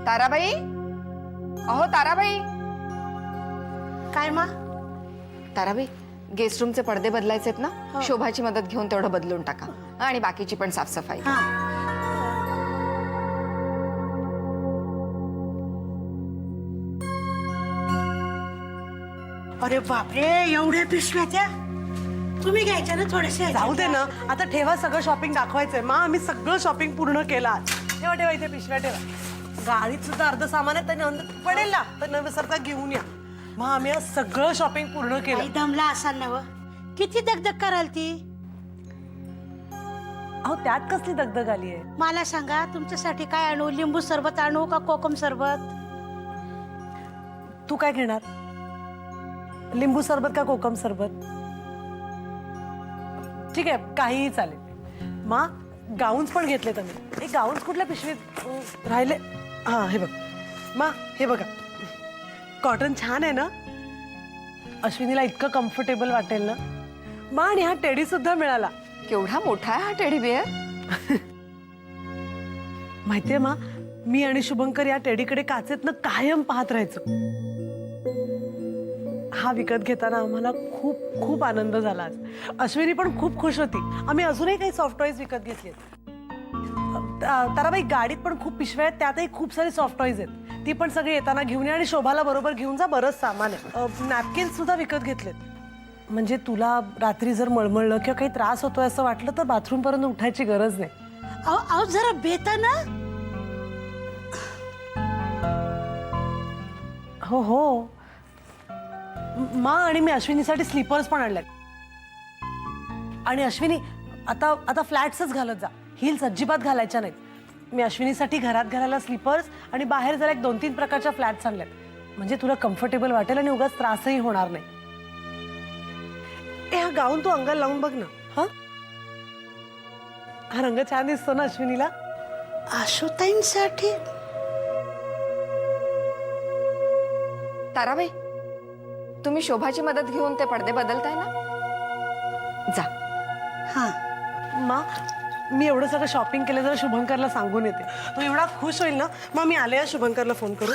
ताराबाई, अहो ताराबाई. काय मा? ताराबाई, गेस्ट रूमचे पडदे बदलायचे आहेत ना, शोभाची मदत घेऊन तेवढं बदलून टाका आणि बाकीची पण साफसफाई. अरे बापरे, एवढ्या पिशव्या त्या तुम्ही घ्यायच्या ना थोडेसे. जाऊ दे ना, आता ठेवा, सगळं शॉपिंग दाखवायचंय. मा आम्ही सगळं शॉपिंग पूर्ण केला. ठेवा ठेवा, इथे पिशव्या ठेवा. गाडीत सुद्धा अर्ध सामान आहे, तर पडेल ना, तर नव्यासारखा घेऊन या. मग आम्ही आज सगळं शॉपिंग पूर्ण केलं. दमला असाल ना व? किती दगदग कराल ती? अहो, त्यात कसली दगदग आली आहे? मला सांगा, तुमच्यासाठी काय आणू? लिंबू सरबत आणू का कोकम सरबत? तू काय घेणार? लिंबू सरबत का कोकम सरबत? ठीक आहे, काहीही चालेल. मा गाऊन्स पण घेतलेत आम्ही. हे गाऊन्स कुठल्या पिशवीत राहिले? हा, हे बघ मा, हे बघा, कॉटन छान आहे ना? अश्विनीला इतकं कम्फर्टेबल वाटेल ना. मा, आणि हा टेडी सुद्धा मिळाला. केवढा मोठा आहे हा टेडी बिअर. माहितीये मा, मी आणि शुभंकर या टेडीकडे काचेतनं कायम पाहत राहायचो. हा विकत घेताना आम्हाला खूप खूप आनंद झाला आज. अश्विनी पण खूप खुश होती. आम्ही अजूनही काही सॉफ्ट टॉईज विकत घेतले. ताराबाई, गाडीत पण खूप पिशव्या आहेत, त्यातही खूप सारे सॉफ्ट टॉईज आहेत. ती पण सगळी येताना घेऊन या आणि शोभाला बरोबर घेऊन जा. बरंच सामान आहे. नॅपकिन सुद्धा विकत घेतलेत. म्हणजे तुला रात्री जर मळमळलं किंवा काही त्रास होतोय असं वाटलं तर बाथरूम पर्यंत उठायची गरज नाही. अहो जरा बेता ना. हो हो मा, आणि मी अश्विनीसाठी स्लीपर्स पण आणल्यात. आणि अश्विनी, आता आता फ्लॅट्सच घालत जा, हिल्स अजिबात घालायच्या नाहीत. मी अश्विनीसाठी घरात घालायला स्लीपर्स आणि बाहेर जरा 1-2-3 प्रकारच्या फ्लॅट्स आणल्यात. म्हणजे तुला कम्फर्टेबल वाटेल आणि उगाच त्रासही होणार नाही. हा गाऊन तू अंगाला लावून बघ ना. हा रंग छान दिसतो ना अश्विनीला? आशुताईंसाठी? ताराबाई, तुम्ही शोभाची मदत घेऊन ते पडदे बदलताय ना, जा. हा मा, मी एवढं सगळं शॉपिंग केलं, जर शुभंकरला सांगून येते. तो एवढा खुश होईल ना. मग मी आले, शुभंकरला फोन करू.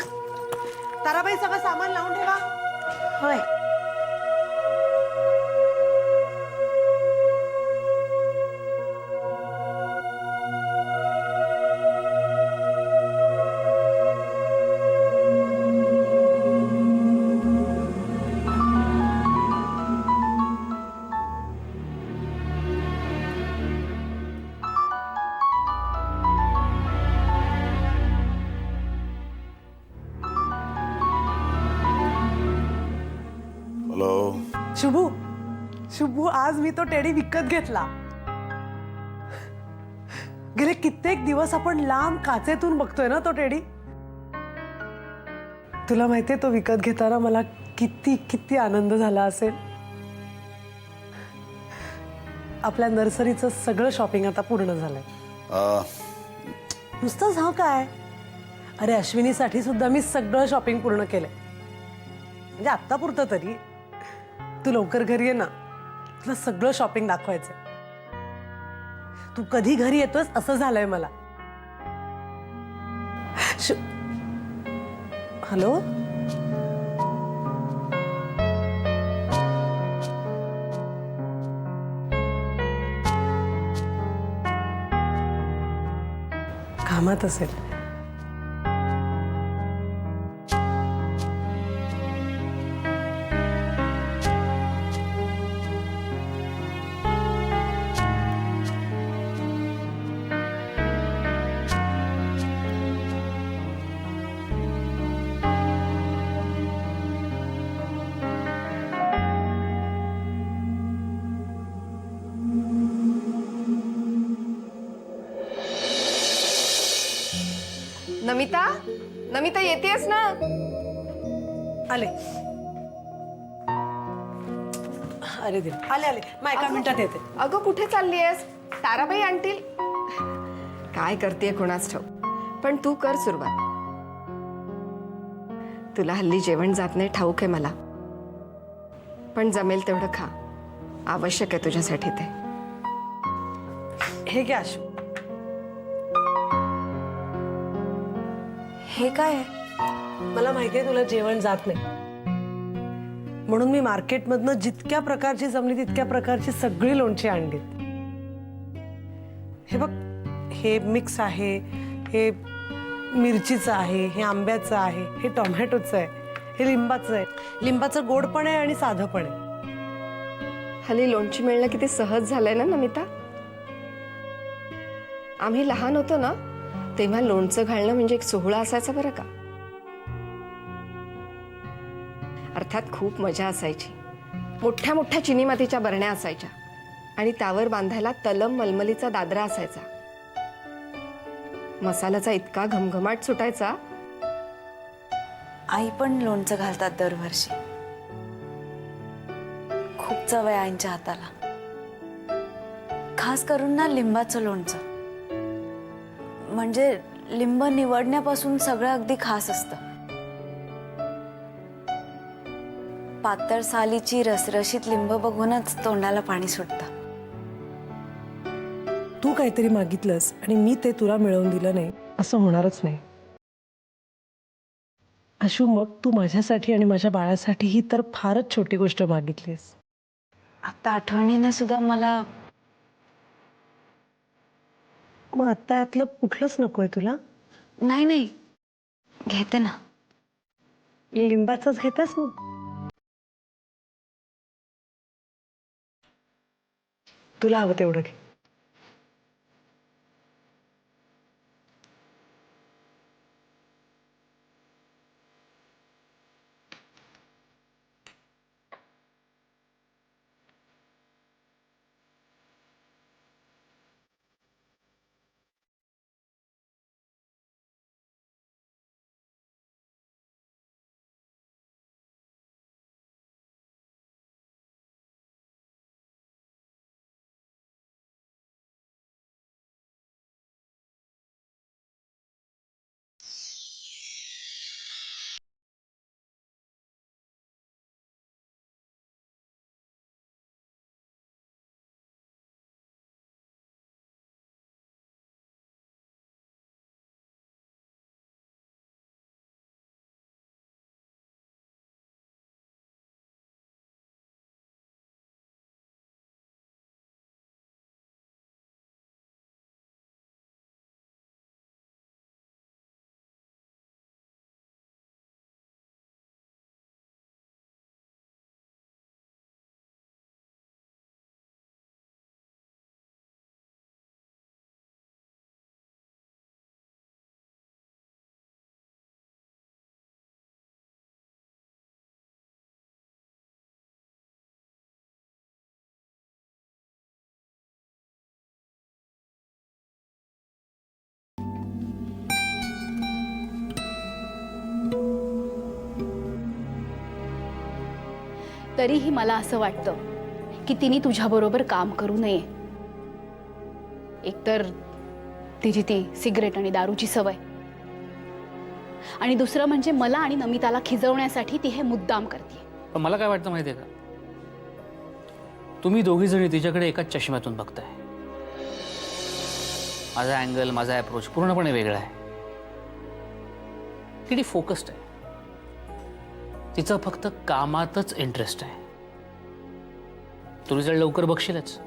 ताराबाई, सगळं सामान लावून ठेवा. होय. शुभू, शुभू, आज मी तो टेडी विकत घेतला. गेले कित्येक दिवस आपण लांब काचेतून बघतोय ना तो टेडी. तुला माहितीये, तो विकत घेताना मला किती किती आनंद झाला असेल. आपल्या नर्सरीचं सगळं शॉपिंग आता पूर्ण झालंय. नुसतंच हा काय, अरे अश्विनीसाठी सुद्धा मी सगळं शॉपिंग पूर्ण केलंय. म्हणजे आत्तापुरतं तरी. तू लवकर घरी ये ना, तुला सगळं शॉपिंग दाखवायचंय. तू कधी घरी येतोस असं झालंय मला. हॅलो, कामात असेल. नमिता, नमिता येतेस ना? आले. अरे देव, आले आले. मग एका मिनिटात येते. अगं कुठे चालली आहेस? ताराबाई आणतील. काय करते कोणाच ठाऊक, पण तू कर सुरुवात. तुला हल्ली जेवण जात नाही ठाऊक आहे मला, पण जमेल तेवढं खा. आवश्यक आहे तुझ्यासाठी ते. हे घ्या आशू. हे काय आहे? मला माहिती आहे तुला जेवण जात नाही, म्हणून मी मार्केटमधनं जितक्या प्रकारची जमली तितक्या प्रकारची सगळी लोणची आणली. हे बघ, हे मिक्स आहे, हे मिरचीचं आहे, हे आंब्याचं आहे, हे टोमॅटोचं आहे, हे लिंबाचं आहे. लिंबाचं गोड पण आहे आणि साधं पण आहे. हल्ली लोणची मिळणं किती सहज झालंय ना नमिता. आम्ही लहान होतो ना तेव्हा लोणचं घालणं म्हणजे एक सोहळा असायचा बरं का. अर्थात खूप मजा असायची. मोठ्या मोठ्या चिनी मातीच्या बरण्या असायच्या आणि त्यावर बांधायला तलम मलमलीचा दादरा असायचा. मसाल्याचा इतका घमघमाट सुटायचा. आई पण लोणचं घालतात दरवर्षी. खूप चव आहे आईंच्या हाताला. खास करून ना लिंबाचं लोणचं. म्हणजे लिंब निवडण्यापासून सगळं अगदी खास असतं. पातळ सालीची रसरशीत लिंब बघूनच तोंडाला पाणी सुटतं. तू काहीतरी मागितलंस आणि मी ते तुला मिळवून दिलं नाही असं होणारच नाही. अशू, मग तू माझ्यासाठी आणि माझ्या बाळासाठी ही तर फारच छोटी गोष्ट मागितलीस. आता आठवणीने सुद्धा मला. मग आता यातलं कुठलंच नकोय तुला? नाही नाही, घेते ना. लिंबाचंच घेतेस ना? तुला हवं तेवढं घे. तरीही मला असं वाटतं की तिने तुझ्याबरोबर काम करू नये. एकतर तिची ती सिगरेट आणि दारूची सवय, आणि दुसरं म्हणजे मला आणि नमिताला खिजवण्यासाठी ती हे मुद्दाम करते. पण मला काय वाटतं माहिती आहे का, तुम्ही दोघी जणी तिच्याकडे एकाच चष्म्यातून बघताय. माझा अँगल, माझा अप्रोच पूर्णपणे वेगळा आहे. ती फोकस्ड आहे. तिचं फक्त कामातच इंटरेस्ट आहे. तू रिझल्ट लवकर बघशीलच.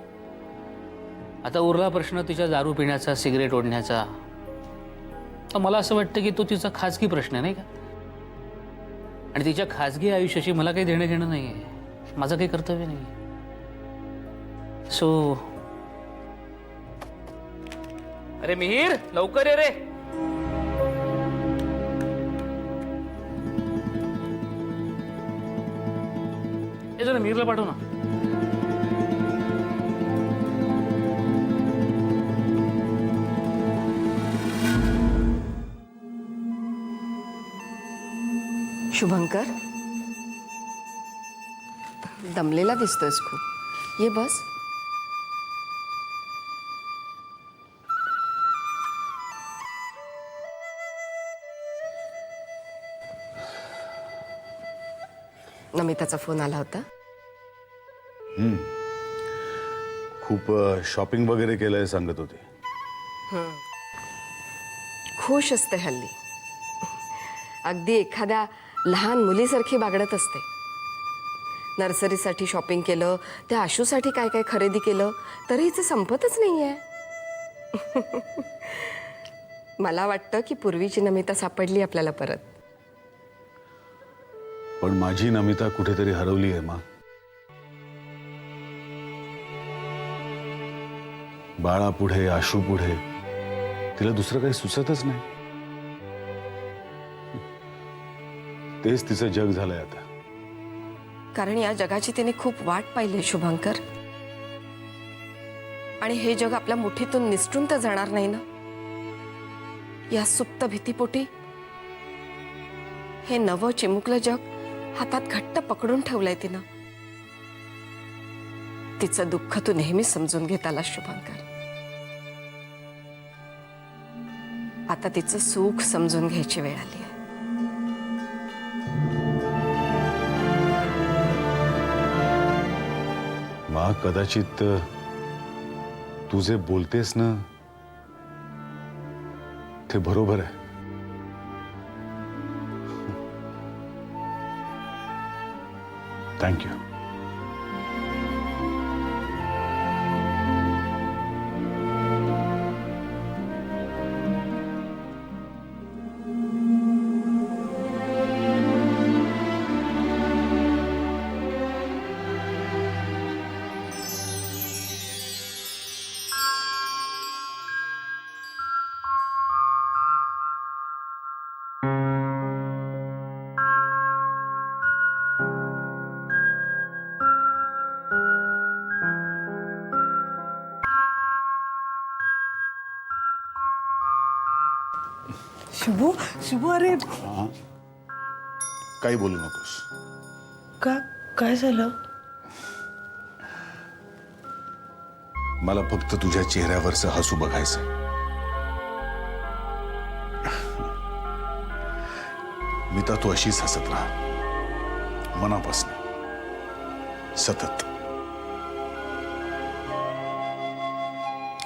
आता उरला प्रश्न तिच्या दारू पिण्याचा, सिगरेट ओढण्याचा. तर मला असं वाटतं की तो तिचा खाजगी प्रश्न आहे, नाही का? आणि तिच्या खाजगी आयुष्याशी मला काही देणं घेणं नाही आहे. माझं काही कर्तव्य नाही. सो अरे मिहीर, लवकर ये रे. हे जरा मिहीरला पाठव ना. शुभंकर, दमलेला दिसतोयस खूप. ये बस. नमिताचा फोन आला होता. खूप शॉपिंग वगैरे केलंय सांगत होते. खुश असते हल्ली. अगदी एखाद्या लहान मुलीसारखी बागडत असते. नर्सरीसाठी शॉपिंग केलं, त्या आशूसाठी काय काय खरेदी केलं तरी हिचं संपतच नाहीये. मला वाटतं की पूर्वीची नमिता सापडली आपल्याला परत. पण माझी नमिता कुठेतरी हरवली आहे मा. बाळा पुढे, आशू पुढे तिला दुसरं काही सुचतच नाही. तेच तिचं जग झालंय आता. कारण या जगाची तिने खूप वाट पाहिली शुभंकर. आणि हे जग आपल्या मुठीतून निसटून तर जाणार नाही ना. या सुप्त भीतीपोटी हे नवं चिमुकलं जग हातात घट्ट पकडून ठेवलंय तिनं. तिचं दुःख तू नेहमी समजून घेत आलास शुभंकर. आता तिचं सुख समजून घ्यायची वेळ आली आहे. मा कदाचित तू जे बोलतेस ना ते बरोबर आहे. थँक्यू. शुभू शुभू, अरे काही बोलू नकोस. काय झालं? मला फक्त तुझ्या चेहऱ्यावरचं हसू बघायचंय. मी तर तू अशीच हसत राहा मनापासून सतत.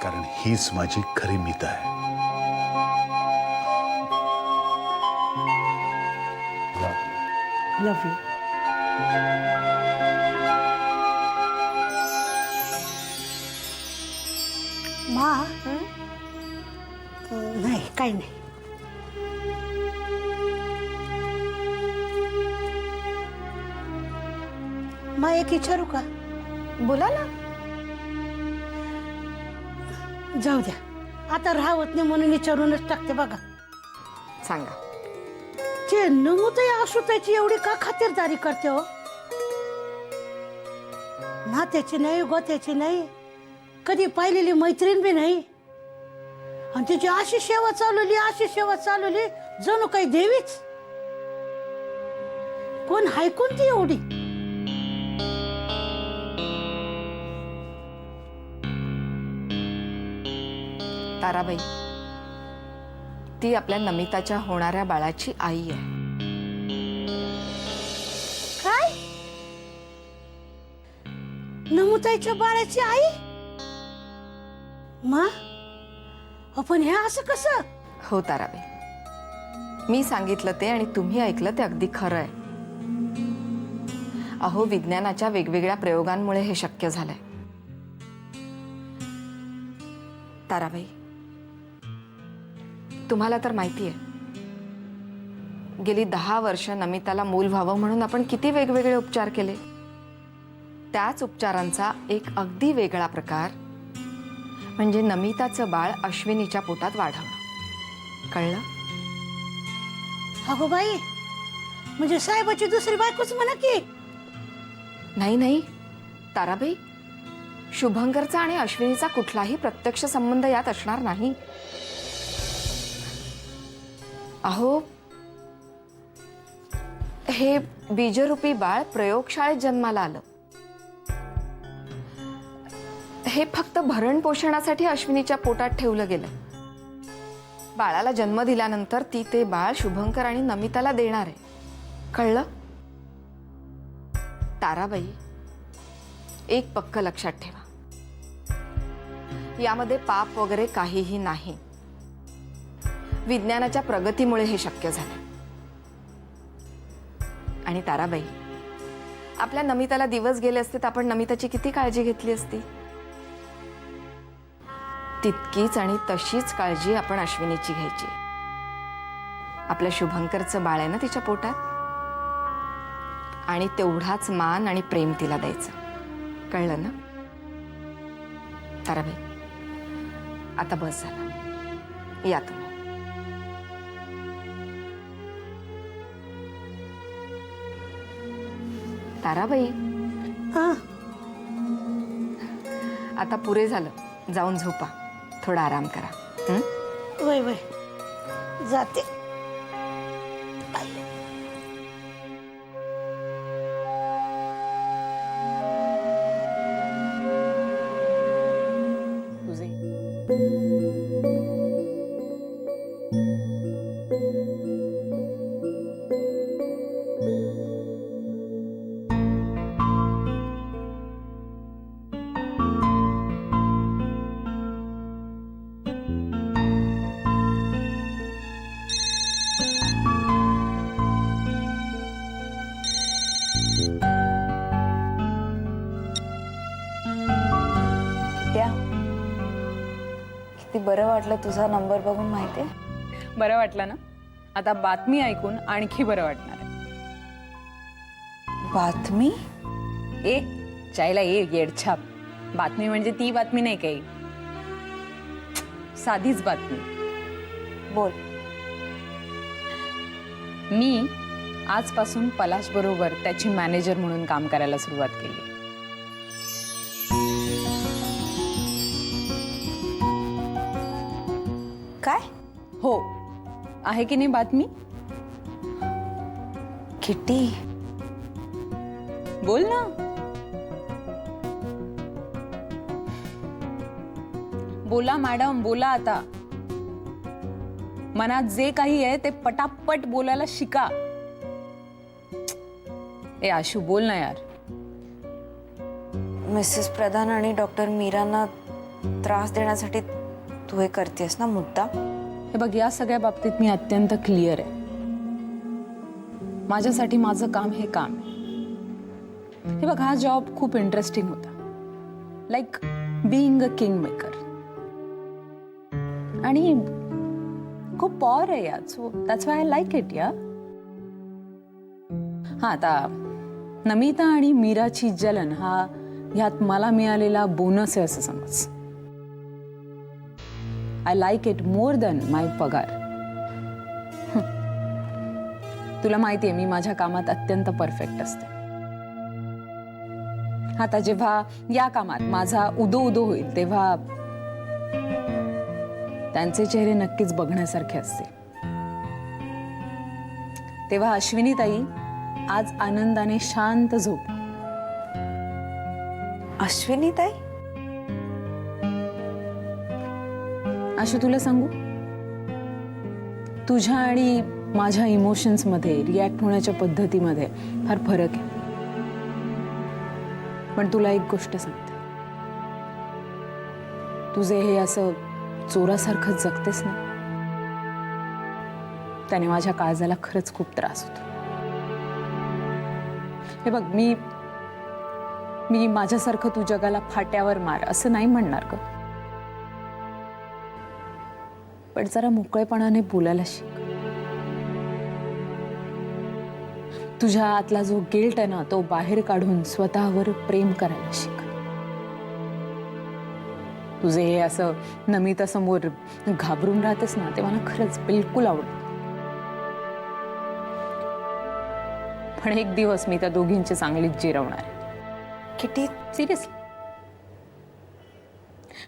कारण हीच माझी खरी मिता आहे. लव यू. मा नाही, काही नाही. मा एक विचारू का? बोला ना. जाऊ द्या, आता राहत नाही म्हणून विचारूनच टाकते बघा. सांगा. ते नमुताई आशुताईची एवढी का खातिरदारी करते हो? नात्याची नाही, गोत्याची नाही, कधी पाहिलेली मैत्रीण बी नाही. आणि तिची अशी सेवा चालवली जणू काही देवीच. कोण हाय कोणती एवढी? ताराबाई, ती आपल्या नमिताच्या होणाऱ्या बाळाची आई आहे. काय? नमुताईच्या बाळाची आई? मा, आपण हे असं कसं? हो ताराबाई, मी सांगितलं ते आणि तुम्ही ऐकलं ते अगदी खरं आहे. अहो, विज्ञानाच्या वेगवेगळ्या प्रयोगांमुळे हे शक्य झालंय. ताराबाई, तुम्हाला तर माहिती आहे, गेली 10 वर्ष नमिताला मूल व्हावं म्हणून आपण किती वेगवेगळे उपचार केले. त्याच उपचारांचा एक अगदी वेगळा प्रकार म्हणजे नमिताचं बाळ अश्विनीच्या पोटात वाढवणं. कळलं? अगो बाई, म्हणजे साहेबाची दुसरी बायकोच म्हणा की. नाही ताराबाई, शुभंकरचा आणि अश्विनीचा कुठलाही प्रत्यक्ष संबंध यात असणार नाही. अहो, हे बीजरूपी बाळ प्रयोगशाळेत जन्माला आलं. हे फक्त भरण पोषणासाठी अश्विनीच्या पोटात ठेवलं गेलं. बाळाला जन्म दिल्यानंतर ती ते बाळ शुभंकर आणि नमिताला देणार आहे. कळलं? ताराबाई, एक पक्क लक्षात ठेवा, यामध्ये पाप वगैरे काहीही नाही. विज्ञानाच्या प्रगतीमुळे हे शक्य झालं. आणि ताराबाई, आपल्या नमिताला दिवस गेले असते तर आपण नमिताची किती काळजी घेतली असती. तितकीच आणि तशीच काळजी आपण अश्विनीची घ्यायची. आपल्या शुभंकरचं बाळ आहे ना तिच्या पोटात, आणि तेवढाच मान आणि प्रेम तिला द्यायचं. कळलं ना ताराबाई? आता बस झालं, या तुम्ही. ताराबाई, हा आता पुरे झालं, जाऊन झोपा, थोडा आराम करा. हं? वय वय जाते. तुझे त्या किती बरं वाटलं तुझा नंबर बघून माहितीये. बरं वाटलं ना? आता बातमी ऐकून आणखी बरं वाटणार आहे. बातमी? ए चायला ये येडछाप. बातमी म्हणजे ती बातमी नाही काही, साधीच बातमी. बोल. मी आजपासून पलाश बरोबर त्याची मॅनेजर म्हणून काम करायला सुरुवात केली. काय? हो, आहे की नाही बातमी? किटी, बोल ना. बोला मॅडम, बोला आता. मनात जे काही आहे ते पटापट बोलायला शिका. ए आशू, बोल ना यार. मिसेस प्रधान आणि डॉक्टर मीरांना त्रास देण्यासाठी तू हे करतेस ना मुद्दा? हे बघ, या सगळ्या बाबतीत मी अत्यंत क्लिअर आहे. माझ्यासाठी माझं काम हे काम आहे. हे बघ, हा जॉब खूप इंटरेस्टिंग होता, like being a king maker, आणि खूप पॉवर आहे यात. So that's why I like it. या हा, आता नमिता आणि मीराची जलन हा ह्यात मला मिळालेला बोनस आहे असं समज. I like it more than my pagar. तुला माहितीये मी माझ्या कामात अत्यंत परफेक्ट असते. आता जेव्हा या कामात माझा उदो उदो होईल तेव्हा त्यांचे चेहरे नक्कीच बघण्यासारखे असतील. तेव्हा अश्विनी ताई आज आनंदाने शांत झोप. अश्विनी ताई? आशू, तुला सांगू, तुझ्या आणि माझ्या इमोशन्समध्ये रिॲक्ट होण्याच्या पद्धतीमध्ये फार फरक आहे. पण तुला एक गोष्ट सांगते, तुझे हे असं चोरासारखं जगतेस ना, त्याने माझ्या काळजाला खरंच खूप त्रास होतो. हे बघ, मी माझ्यासारखं तू जगाला फाट्यावर मार असं नाही म्हणणार ग, पण जरा मोकळेपणाने बोलायला शिक. तुझ्या आतला जो गिल्ट आहे ना, तो बाहेर काढून स्वतःवर प्रेम करायला शिक. तुझे हे असं नमिता समोर घाबरून राहतेस ना, ते मला खरंच बिलकुल आवडत. पण एक दिवस मी त्या दोघींची चांगलीच जिरवणार आहे. Kitty, seriously.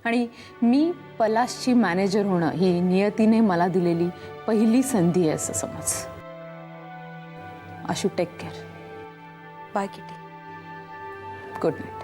आणि मी पलाशची मॅनेजर होणं ही नियतीने मला दिलेली पहिली संधी आहे असं समज. Ashu, take care. Bye Kitty. Good night.